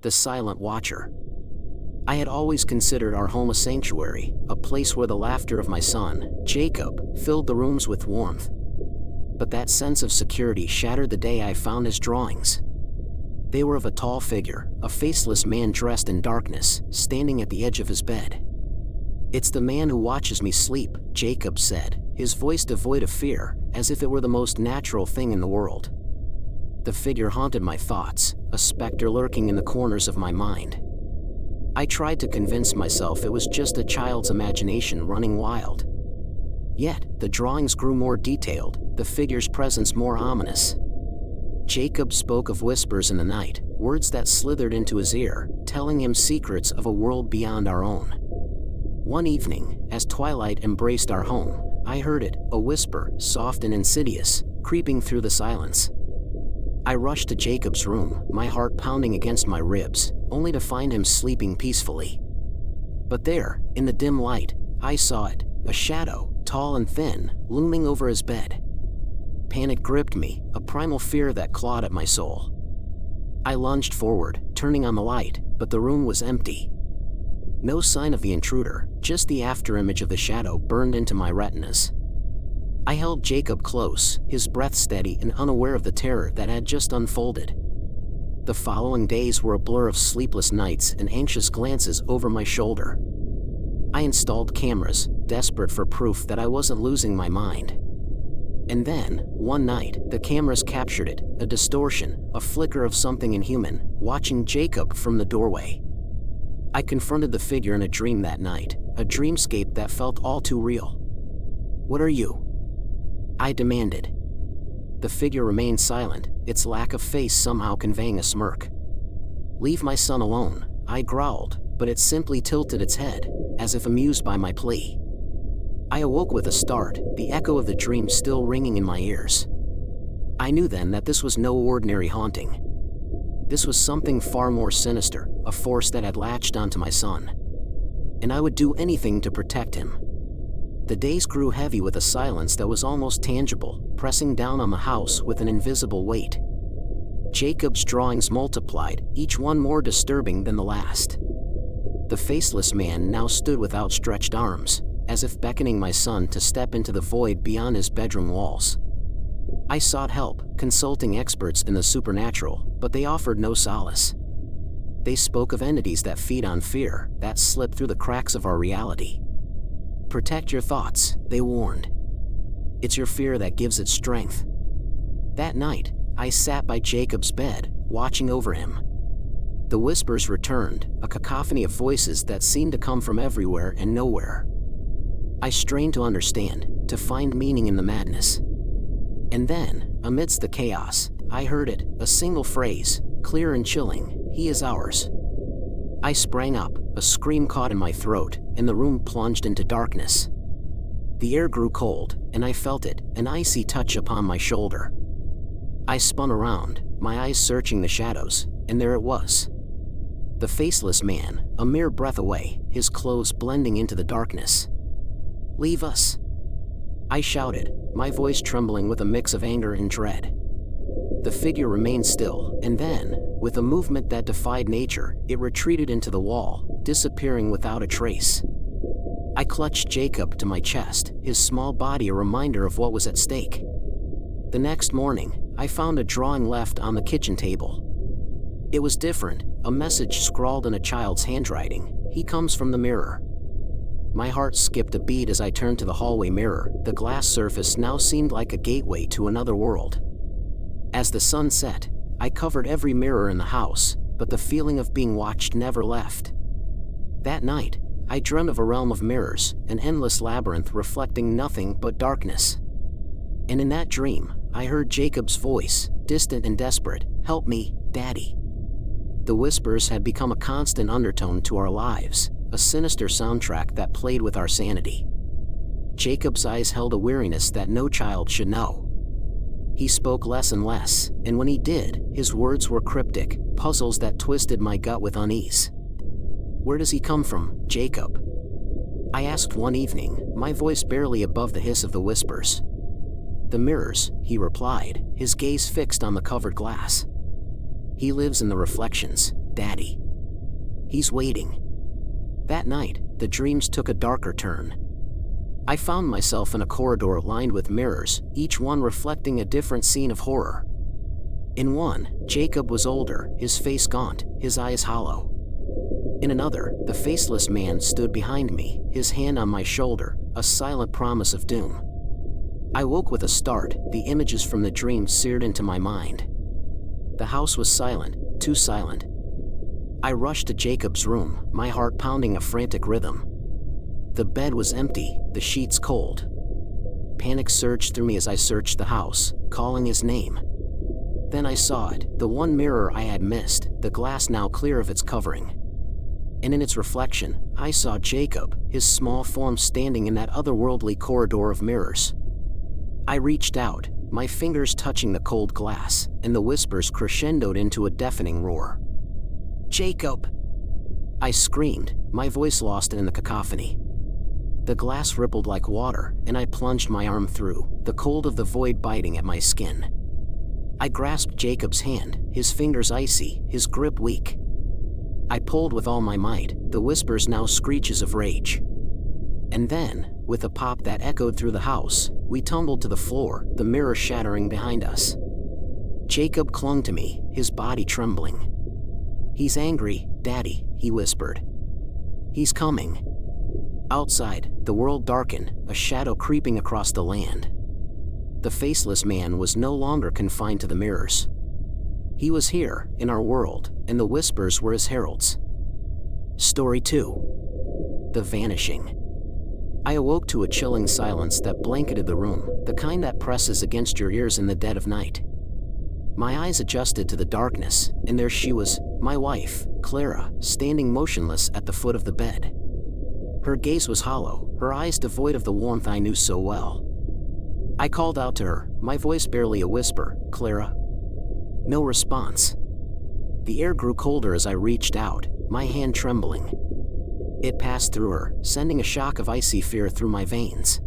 the silent watcher. I had always considered our home a sanctuary, a place where the laughter of my son, Jacob, filled the rooms with warmth. But that sense of security shattered the day I found his drawings. They were of a tall figure, a faceless man dressed in darkness, standing at the edge of his bed. "It's the man who watches me sleep," Jacob said, his voice devoid of fear, as if it were the most natural thing in the world. The figure haunted my thoughts, a specter lurking in the corners of my mind. I tried to convince myself it was just a child's imagination running wild. Yet, the drawings grew more detailed, the figure's presence more ominous. Jacob spoke of whispers in the night, words that slithered into his ear, telling him secrets of a world beyond our own. One evening, as twilight embraced our home, I heard it, a whisper, soft and insidious, creeping through the silence. I rushed to Jacob's room, my heart pounding against my ribs, only to find him sleeping peacefully. But there, in the dim light, I saw it, a shadow, tall and thin, looming over his bed. Panic gripped me, a primal fear that clawed at my soul. I lunged forward, turning on the light, but the room was empty. No sign of the intruder, just the afterimage of the shadow burned into my retinas. I held Jacob close, his breath steady and unaware of the terror that had just unfolded. The following days were a blur of sleepless nights and anxious glances over my shoulder. I installed cameras, desperate for proof that I wasn't losing my mind. And then, one night, the cameras captured it, a distortion, a flicker of something inhuman, watching Jacob from the doorway. I confronted the figure in a dream that night, a dreamscape that felt all too real. "What are you?" I demanded. The figure remained silent, its lack of face somehow conveying a smirk. "Leave my son alone," I growled, but it simply tilted its head, as if amused by my plea. I awoke with a start, the echo of the dream still ringing in my ears. I knew then that this was no ordinary haunting. This was something far more sinister, a force that had latched onto my son. And I would do anything to protect him. The days grew heavy with a silence that was almost tangible, pressing down on the house with an invisible weight. Jacob's drawings multiplied, each one more disturbing than the last. The faceless man now stood with outstretched arms, as if beckoning my son to step into the void beyond his bedroom walls. I sought help, consulting experts in the supernatural, but they offered no solace. They spoke of entities that feed on fear, that slip through the cracks of our reality. "Protect your thoughts," they warned. "It's your fear that gives it strength." That night, I sat by Jacob's bed, watching over him. The whispers returned, a cacophony of voices that seemed to come from everywhere and nowhere. I strained to understand, to find meaning in the madness. And then, amidst the chaos, I heard it, a single phrase, clear and chilling: "He is ours." I sprang up, a scream caught in my throat, and the room plunged into darkness. The air grew cold, and I felt it, an icy touch upon my shoulder. I spun around, my eyes searching the shadows, and there it was. The faceless man, a mere breath away, his clothes blending into the darkness. "Leave us!" I shouted, my voice trembling with a mix of anger and dread. The figure remained still, and then, with a movement that defied nature, it retreated into the wall, disappearing without a trace. I clutched Jacob to my chest, his small body a reminder of what was at stake. The next morning, I found a drawing left on the kitchen table. It was different, a message scrawled in a child's handwriting: "He comes from the mirror." My heart skipped a beat as I turned to the hallway mirror. The glass surface now seemed like a gateway to another world. As the sun set, I covered every mirror in the house, but the feeling of being watched never left. That night, I dreamt of a realm of mirrors, an endless labyrinth reflecting nothing but darkness. And in that dream, I heard Jacob's voice, distant and desperate: "Help me, Daddy." The whispers had become a constant undertone to our lives, a sinister soundtrack that played with our sanity. Jacob's eyes held a weariness that no child should know. He spoke less and less, and when he did, his words were cryptic, puzzles that twisted my gut with unease. "Where does he come from, Jacob?" I asked one evening, my voice barely above the hiss of the whispers. "The mirrors," he replied, his gaze fixed on the covered glass. "He lives in the reflections. Daddy. He's waiting." That night, the dreams took a darker turn. I found myself in a corridor lined with mirrors, each one reflecting a different scene of horror. In one, Jacob was older, his face gaunt, his eyes hollow. In another, the faceless man stood behind me, his hand on my shoulder, a silent promise of doom. I woke with a start, the images from the dream seared into my mind. The house was silent, too silent. I rushed to Jacob's room, my heart pounding a frantic rhythm. The bed was empty, the sheets cold. Panic surged through me as I searched the house, calling his name. Then I saw it, the one mirror I had missed, the glass now clear of its covering. And in its reflection, I saw Jacob, his small form standing in that otherworldly corridor of mirrors. I reached out, my fingers touching the cold glass, and the whispers crescendoed into a deafening roar. "Jacob!" I screamed, my voice lost in the cacophony. The glass rippled like water, and I plunged my arm through, the cold of the void biting at my skin. I grasped Jacob's hand, his fingers icy, his grip weak. I pulled with all my might, the whispers now screeches of rage. And then, with a pop that echoed through the house, we tumbled to the floor, the mirror shattering behind us. Jacob clung to me, his body trembling. "He's angry, Daddy," he whispered. "He's coming." Outside, the world darkened, a shadow creeping across the land. The faceless man was no longer confined to the mirrors. He was here, in our world, and the whispers were his heralds. Story 2. The Vanishing. I awoke to a chilling silence that blanketed the room, the kind that presses against your ears in the dead of night. My eyes adjusted to the darkness, and there she was, my wife, Clara, standing motionless at the foot of the bed. Her gaze was hollow, her eyes devoid of the warmth I knew so well. I called out to her, my voice barely a whisper, "Clara?" No response. The air grew colder as I reached out, my hand trembling. It passed through her, sending a shock of icy fear through my veins.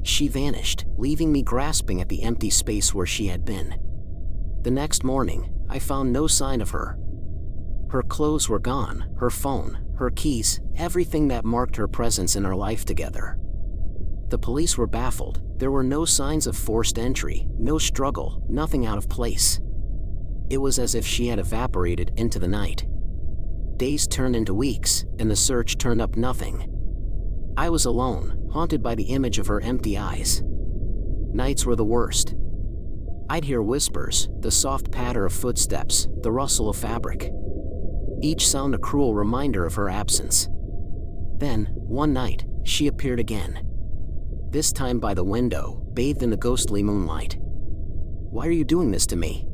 She vanished, leaving me grasping at the empty space where she had been. The next morning, I found no sign of her. Her clothes were gone, her phone, her keys, everything that marked her presence in our life together. The police were baffled. There were no signs of forced entry, no struggle, nothing out of place. It was as if she had evaporated into the night. Days turned into weeks, and the search turned up nothing. I was alone, haunted by the image of her empty eyes. Nights were the worst. I'd hear whispers, the soft patter of footsteps, the rustle of fabric. Each sound a cruel reminder of her absence. Then, one night, she appeared again. This time by the window, bathed in the ghostly moonlight. "Why are you doing this to me?"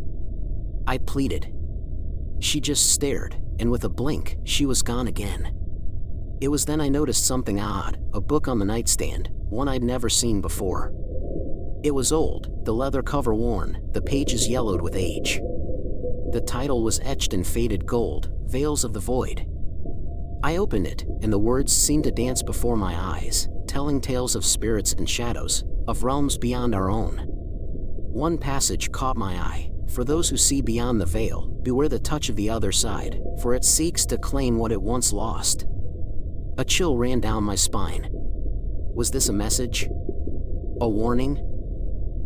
I pleaded. She just stared, and with a blink, she was gone again. It was then I noticed something odd, a book on the nightstand, one I'd never seen before. It was old, the leather cover worn, the pages yellowed with age. The title was etched in faded gold, Veils of the Void. I opened it, and the words seemed to dance before my eyes, telling tales of spirits and shadows, of realms beyond our own. One passage caught my eye. "For those who see beyond the veil, beware the touch of the other side, for it seeks to claim what it once lost." A chill ran down my spine. Was this a message? A warning?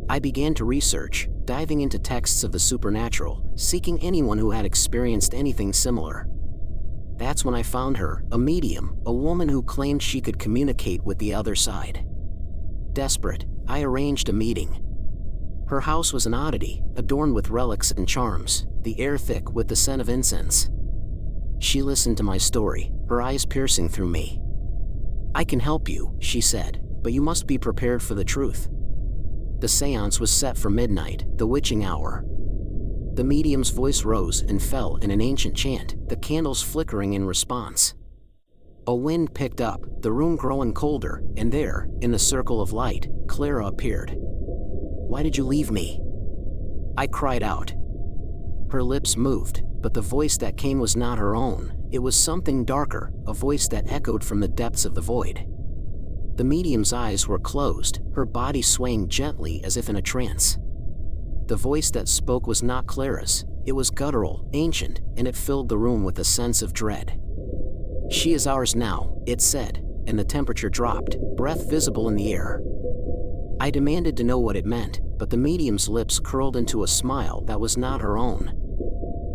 I began to research, diving into texts of the supernatural, seeking anyone who had experienced anything similar. That's when I found her, a medium, a woman who claimed she could communicate with the other side. Desperate, I arranged a meeting. Her house was an oddity, adorned with relics and charms, the air thick with the scent of incense. She listened to my story, her eyes piercing through me. "I can help you," she said, "but you must be prepared for the truth." The seance was set for midnight, the witching hour. The medium's voice rose and fell in an ancient chant, the candles flickering in response. A wind picked up, the room growing colder, and there, in the circle of light, Clara appeared. "Why did you leave me?" I cried out. Her lips moved, but the voice that came was not her own. It was something darker, a voice that echoed from the depths of the void. The medium's eyes were closed, her body swaying gently as if in a trance. The voice that spoke was not Clara's, It was guttural, ancient, and it filled the room with a sense of dread. "She is ours now," it said, and the temperature dropped, breath visible in the air. I demanded to know what it meant, but the medium's lips curled into a smile that was not her own.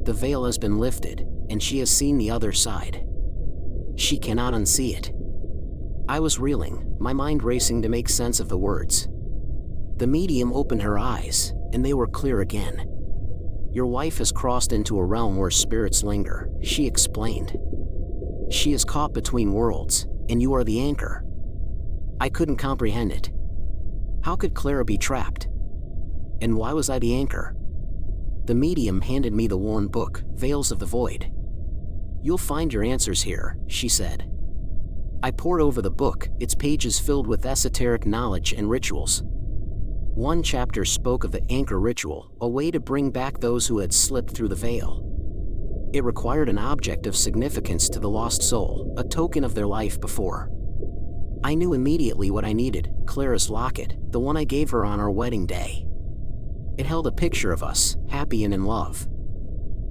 "The veil has been lifted, and she has seen the other side. She cannot unsee it." I was reeling, my mind racing to make sense of the words. The medium opened her eyes, and they were clear again. "Your wife has crossed into a realm where spirits linger," she explained. "She is caught between worlds, and you are the anchor." I couldn't comprehend it. How could Clara be trapped? And why was I the anchor? The medium handed me the worn book, Veils of the Void. "You'll find your answers here," she said. I pored over the book, its pages filled with esoteric knowledge and rituals. One chapter spoke of the anchor ritual, a way to bring back those who had slipped through the veil. It required an object of significance to the lost soul, a token of their life before. I knew immediately what I needed: Clara's locket, the one I gave her on our wedding day. It held a picture of us, happy and in love.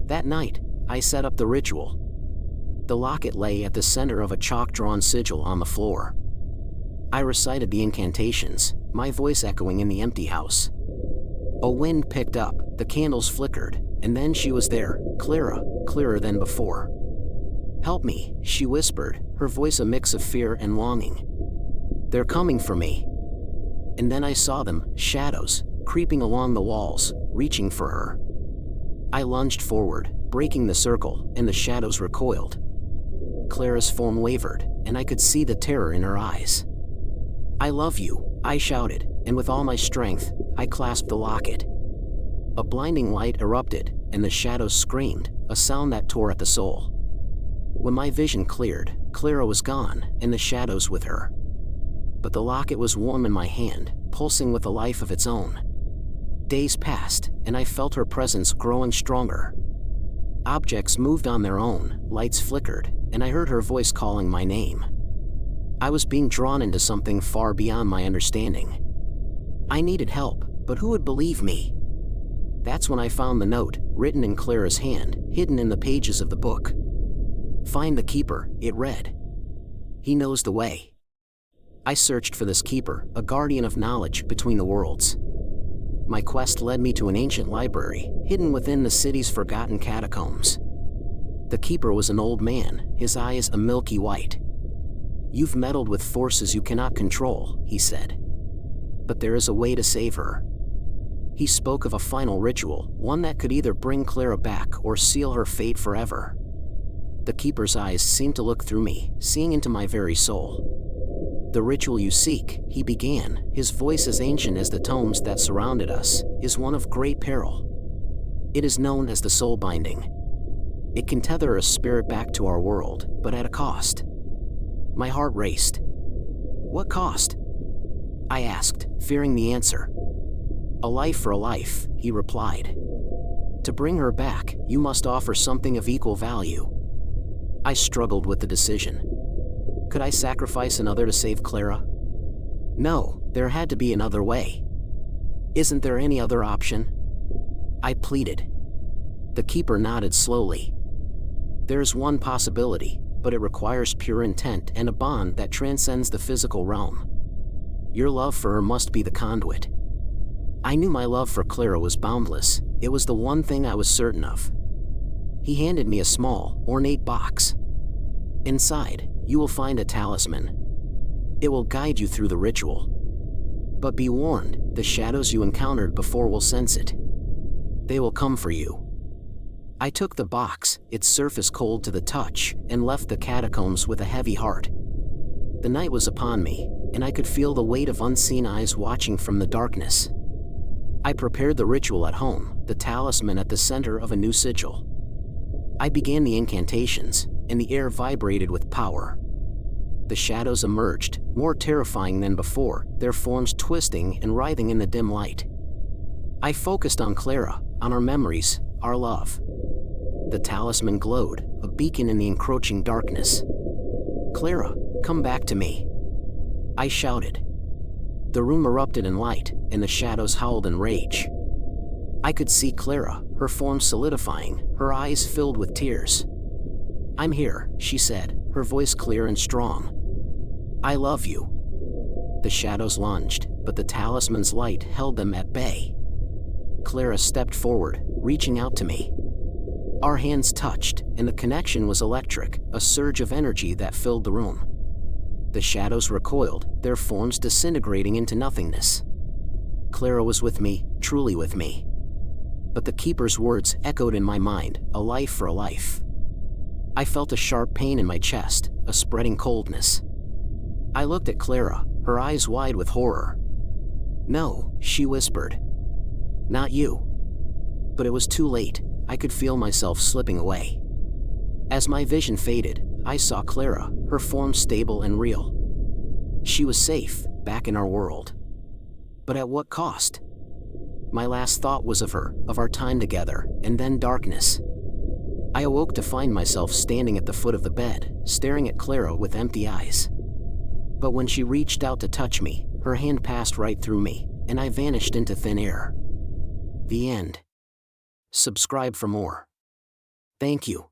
That night, I set up the ritual. The locket lay at the center of a chalk-drawn sigil on the floor. I recited the incantations, my voice echoing in the empty house. A wind picked up, the candles flickered, and then she was there, Clara, clearer than before. "Help me," she whispered, her voice a mix of fear and longing. "They're coming for me." And then I saw them, shadows, creeping along the walls, reaching for her. I lunged forward, breaking the circle, and the shadows recoiled. Clara's form wavered, and I could see the terror in her eyes. "I love you," I shouted, and with all my strength, I clasped the locket. A blinding light erupted, and the shadows screamed, a sound that tore at the soul. When my vision cleared, Clara was gone, and the shadows with her. But the locket was warm in my hand, pulsing with a life of its own. Days passed, and I felt her presence growing stronger. Objects moved on their own, lights flickered, and I heard her voice calling my name. I was being drawn into something far beyond my understanding. I needed help, but who would believe me? That's when I found the note, written in Clara's hand, hidden in the pages of the book. "Find the keeper," it read. "He knows the way." I searched for this keeper, a guardian of knowledge between the worlds. My quest led me to an ancient library, hidden within the city's forgotten catacombs. The keeper was an old man, his eyes a milky white. "You've meddled with forces you cannot control," he said. "But there is a way to save her." He spoke of a final ritual, one that could either bring Clara back or seal her fate forever. The keeper's eyes seemed to look through me, seeing into my very soul. "The ritual you seek," he began, his voice as ancient as the tomes that surrounded us, "is one of great peril. It is known as the soul binding. It can tether a spirit back to our world, but at a cost." My heart raced. "What cost?" I asked, fearing the answer. "A life for a life," he replied. "To bring her back, you must offer something of equal value." I struggled with the decision. Could I sacrifice another to save Clara? No, there had to be another way. "Isn't there any other option?" I pleaded. The keeper nodded slowly. "There's one possibility, but it requires pure intent and a bond that transcends the physical realm. Your love for her must be the conduit." I knew my love for Clara was boundless. It was the one thing I was certain of. He handed me a small, ornate box. "Inside, you will find a talisman. It will guide you through the ritual. But be warned, the shadows you encountered before will sense it. They will come for you." I took the box, its surface cold to the touch, and left the catacombs with a heavy heart. The night was upon me, and I could feel the weight of unseen eyes watching from the darkness. I prepared the ritual at home, the talisman at the center of a new sigil. I began the incantations, and the air vibrated with power. The shadows emerged, more terrifying than before, their forms twisting and writhing in the dim light. I focused on Clara, on our memories, our love. The talisman glowed, a beacon in the encroaching darkness. "Clara, come back to me," I shouted. The room erupted in light, and the shadows howled in rage. I could see Clara, her form solidifying, her eyes filled with tears. "I'm here," she said, her voice clear and strong. "I love you." The shadows lunged, but the talisman's light held them at bay. Clara stepped forward, reaching out to me. Our hands touched, and the connection was electric, a surge of energy that filled the room. The shadows recoiled, their forms disintegrating into nothingness. Clara was with me, truly with me. But the Keeper's words echoed in my mind, a life for a life. I felt a sharp pain in my chest, a spreading coldness. I looked at Clara, her eyes wide with horror. "No," she whispered. "Not you." But it was too late. I could feel myself slipping away. As my vision faded, I saw Clara, her form stable and real. She was safe, back in our world. But at what cost? My last thought was of her, of our time together, and then darkness. I awoke to find myself standing at the foot of the bed, staring at Clara with empty eyes. But when she reached out to touch me, her hand passed right through me, and I vanished into thin air. The end. Subscribe for more. Thank you.